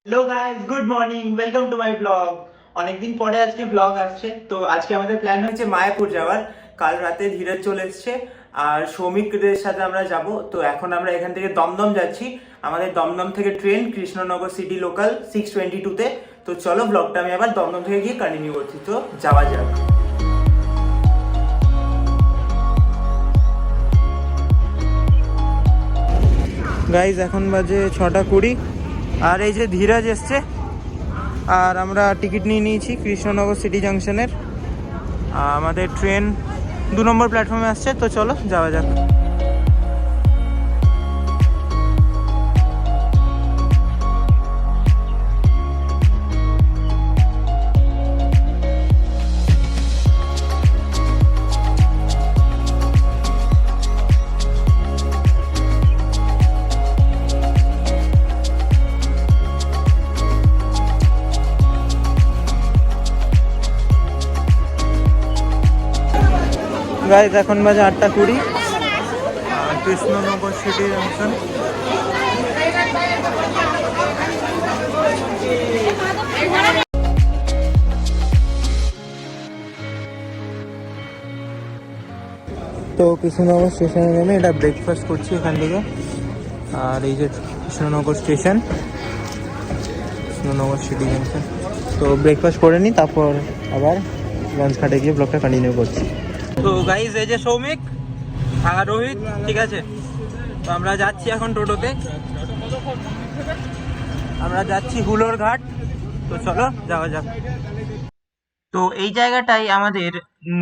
Hello guys, good morning, welcome to my blog. অনেকদিন পরে আজকে ব্লগ আসছে। তো আজকে আমাদের প্ল্যান হচ্ছে মায়াপুর যাওয়ার। কাল রাতে ধীরজ চলে এসছে আর সৌমিকদের সাথে আমরা যাব। তো এখন আমরা এখান থেকে দমদম যাচ্ছি। আমাদের দমদম থেকে ট্রেন কৃষ্ণনগর সিটি লোকাল 6:22-তে। তো চলো, ব্লগটা আমি আবার দমদম থেকে গিয়ে কন্টিনিউ করছি। তো যাওয়া যাক। গাইজ এখন বাজে 6:20 আর এই যে ধীরজ এসছে আর আমরা টিকিট নিয়ে নিয়েছি কৃষ্ণনগর সিটি জাংশনের। আমাদের ট্রেন 2 নম্বর প্ল্যাটফর্মে আসছে। তো চলো যাওয়া যাক। গাইজ এখন বাজে 8:20 কৃষ্ণনগর সিটি জাংশন। তো কৃষ্ণনগর স্টেশনে নেমে এটা ব্রেকফাস্ট করছি এখান থেকে। আর এই যে Krishnanagar station, Krishnanagar city junction. তো ব্রেকফাস্ট করে নিই, তারপর আবার লঞ্চ ঘাটে গিয়ে ব্লগটা কন্টিনিউ করছি। তো গাইজ এই যে সৌমিক আর রোহিত, ঠিক আছে। তো আমরা যাচ্ছি এখন টোটোতে, আমরা যাচ্ছি হুলোর ঘাট। তো চলো যাওয়া যাক। তো এই জায়গাটাই আমাদের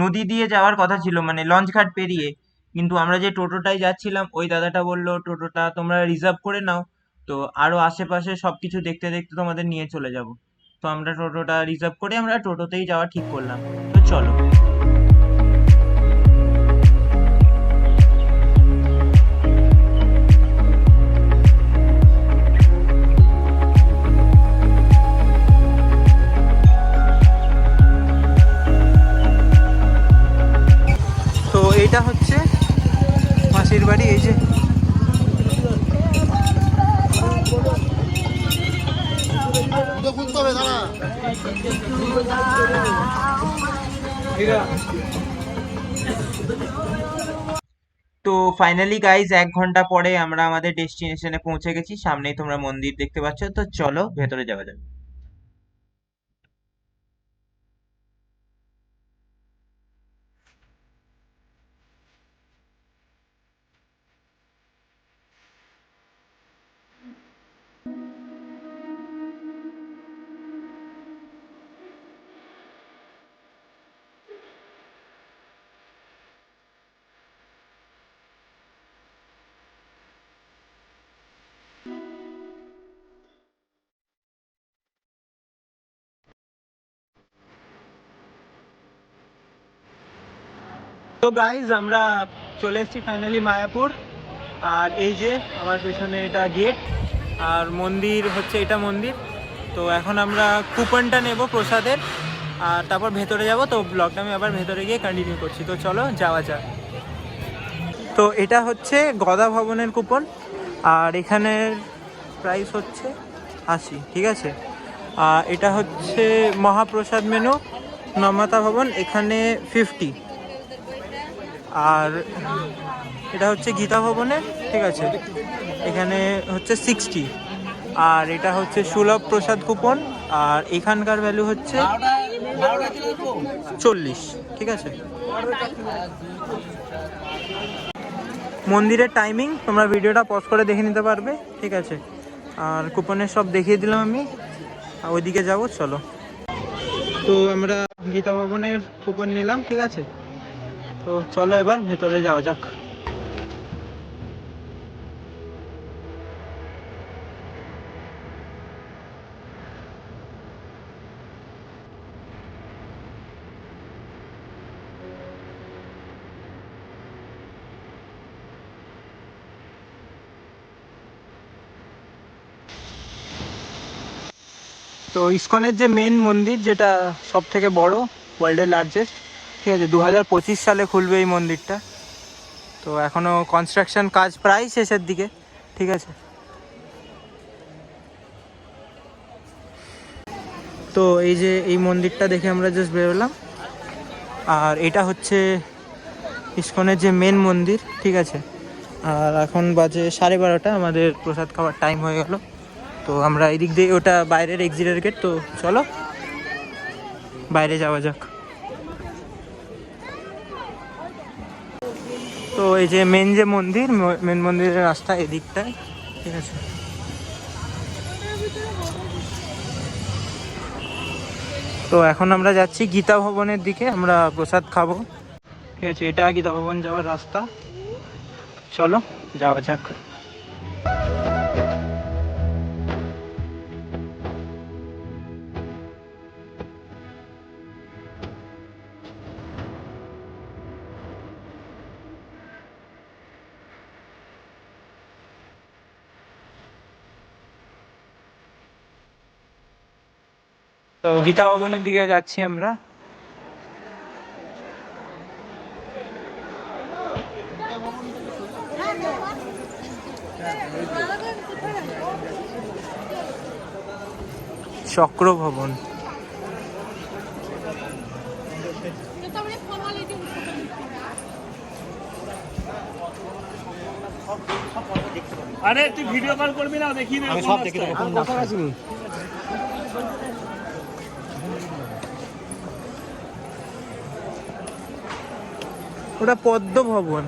নদী দিয়ে যাওয়ার কথা ছিল, মানে লঞ্চ ঘাট পেরিয়ে। কিন্তু আমরা যে টোটোটাই যাচ্ছিলাম, ওই দাদাটা বললো টোটোটা তোমরা রিজার্ভ করে নাও, তো আরো আশেপাশে সবকিছু দেখতে দেখতে তোমাদের নিয়ে চলে যাব। তো আমরা টোটোটা রিজার্ভ করে আমরা টোটোতেই যাওয়া ঠিক করলাম। তো চলো। তো এইটা হচ্ছে মাসির বাড়ি, এই যে। তো ফাইনালি গাইজ 1 ঘন্টা পরে আমরা আমাদের ডেস্টিনেশনে পৌঁছে গেছি। সামনেই তোমরা মন্দির দেখতে পাচ্ছ। তো চলো ভেতরে যাওয়া যাক। তো গাইজ আমরা চলে এসেছি ফাইনালি মায়াপুর। আর এই যে আমার পেছনে এটা গেট, আর মন্দির হচ্ছে এটা মন্দির। তো এখন আমরা কুপনটা নেব প্রসাদের, আর তারপর ভেতরে যাব। তো ব্লগটা আমি আবার ভেতরে গিয়ে কন্টিনিউ করছি। তো চলো যাওয়া যাক। তো এটা হচ্ছে গদা ভবনের কুপন, আর এখানের প্রাইস হচ্ছে 80, ঠিক আছে। আর এটা হচ্ছে মহাপ্রসাদ মেনু নমতা ভবন, এখানে 50। আর এটা হচ্ছে গীতা ভবনের, ঠিক আছে, এখানে হচ্ছে 60। আর এটা হচ্ছে সুলভ প্রসাদ কুপন, আর এখানকার ভ্যালু হচ্ছে 40, ঠিক আছে। মন্দিরের টাইমিং তোমরা ভিডিওটা পজ করে দেখে নিতে পারবে, ঠিক আছে। আর কুপনের সব দেখিয়ে দিলাম আমি, ওইদিকে যাব, চলো। তো আমরা গীতা ভবনের কুপন নিলাম, ঠিক আছে। তো চলো এবার ভেতরে যাওয়া যাক। তো ইসকনের যে মেন মন্দির, যেটা সব থেকে বড়, ওয়ার্ল্ডের লার্জেস্ট, ঠিক আছে, 2025 সালে খুলবে এই মন্দিরটা। তো এখনো কনস্ট্রাকশন কাজ প্রায় শেষের দিকে, ঠিক আছে। তো এই যে এই মন্দিরটা দেখে আমরা জাস্ট বেরোলাম। আর এটা হচ্ছে ইস্কনের যে মেন মন্দির, ঠিক আছে। আর এখন বাজে 12:30, আমাদের প্রসাদ খাওয়ার টাইম হয়ে গেল। তো আমরা এই দিক দিয়ে, ওটা বাইরের এক্সিটের গেট, তো চলো বাইরে যাওয়া যাক। তো এই যে মেন মন্দিরের রাস্তা এদিকটায়, ঠিক আছে। তো এখন আমরা যাচ্ছি গীতা ভবনের দিকে, আমরা প্রসাদ খাবো, ঠিক আছে। এটা গীতা ভবন যাওয়ার রাস্তা, চলো যাওয়া যাক। তো গীতা ভবনের দিকে যাচ্ছি আমরা। চক্র ভবন। আরে তুই ভিডিও কল করবি না, দেখি না সব দেখি দেবো। ওটা পদ্ম ভবন।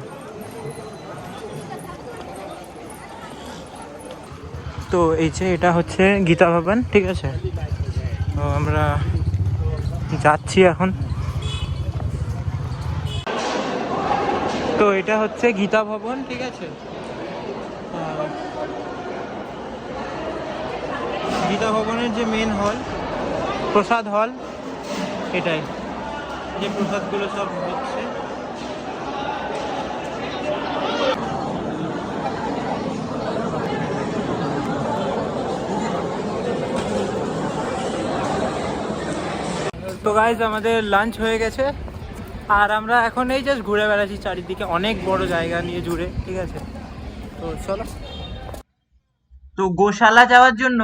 তো এই যে এটা হচ্ছে গীতা ভবন, ঠিক আছে। তো আমরা যাচ্ছি এখন। তো এটা হচ্ছে গীতা ভবন, ঠিক আছে। গীতা ভবনের যে মেন হল, প্রসাদ হল, এটাই, যে প্রসাদগুলো সব হচ্ছে। তো গাইজ আমাদের লাঞ্চ হয়ে গেছে, আর আমরা এখন এই জাস্ট ঘুরে বেড়াচ্ছি চারিদিকে, অনেক বড় জায়গা নিয়ে জুড়ে, ঠিক আছে। তো চলো। তো গোশালা যাওয়ার জন্য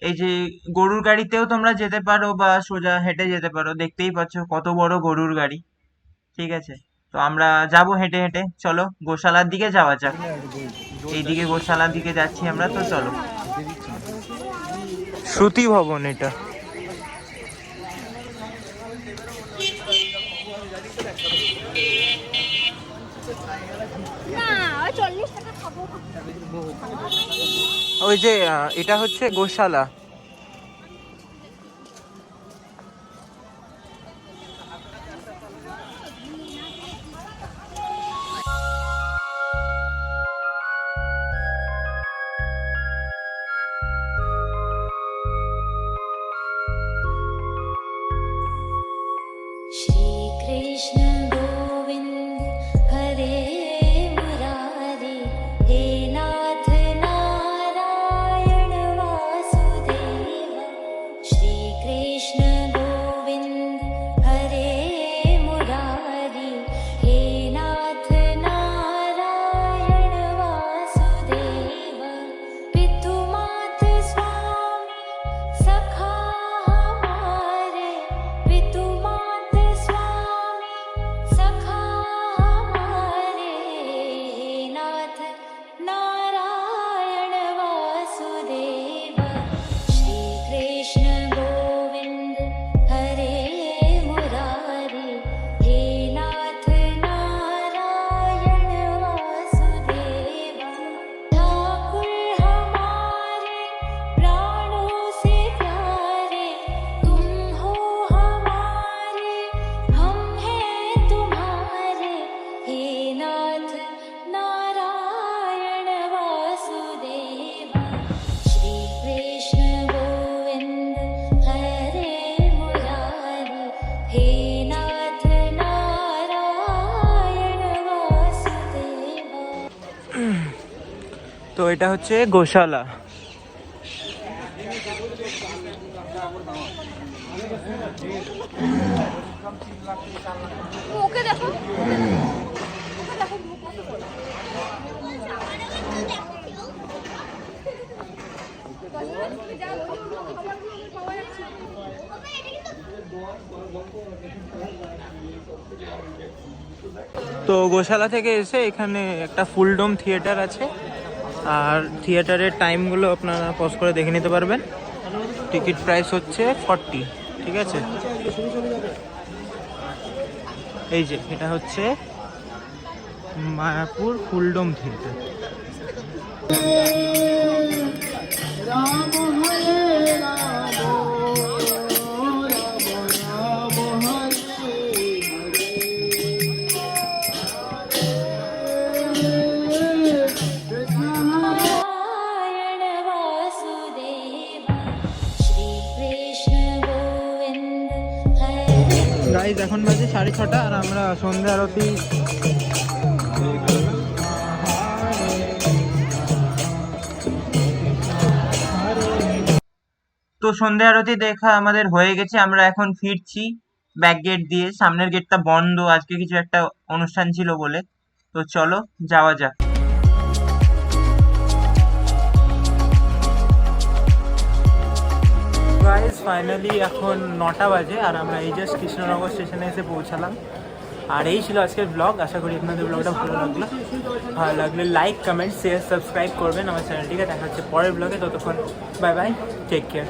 এই যে গরুর গাড়িতেও তোমরা যেতে পারো, বা সোজা হেঁটে যেতে পারো। দেখতেই পাচ্ছ কত বড় গরুর গাড়ি, ঠিক আছে। তো আমরা যাব হেঁটে হেঁটে, চলো গোশালার দিকে যাওয়া যাক। এইদিকে গোশালার দিকে যাচ্ছি আমরা, তো চলো। শ্রুতি ভবন এটা। ওই যে এটা হচ্ছে গোশালা। তো এটা হচ্ছে গোশালা। ওকে দেখো, তো গোশালা থেকে এসে এখানে একটা ফুলডোম থিয়েটার আছে, আর থিয়েটারের টাইমগুলো আপনারা পজ করে দেখে নিতে পারবেন। টিকিট প্রাইস হচ্ছে 40, ঠিক আছে। এই যে এটা হচ্ছে মায়াপুর ফুলডোম থিয়েটার। গাইজ এখন বাজে 6:30 আর আমরা সন্ধ্যা আরতি দেখা আমাদের হয়ে গেছে। আমরা এখন ফিরছি ব্যাক গেট দিয়ে। সামনের গেটটা বন্ধ, আজকে কিছু একটা অনুষ্ঠান ছিল বলে। তো চলো যাওয়া যাক। গাইজ ফাইনালি এখন 9টা বাজে আর আমরা এই জাস্ট কৃষ্ণনগর স্টেশনে এসে পৌঁছালাম। আর এই ছিল আজকের ব্লগ। আশা করি আপনাদের ব্লগটা ভালো লাগলে লাইক, কমেন্ট, শেয়ার, সাবস্ক্রাইব করবেন আমার চ্যানেলটিকে। দেখা হচ্ছে পরের ব্লগে। ততক্ষণ বাই বাই, টেক কেয়ার।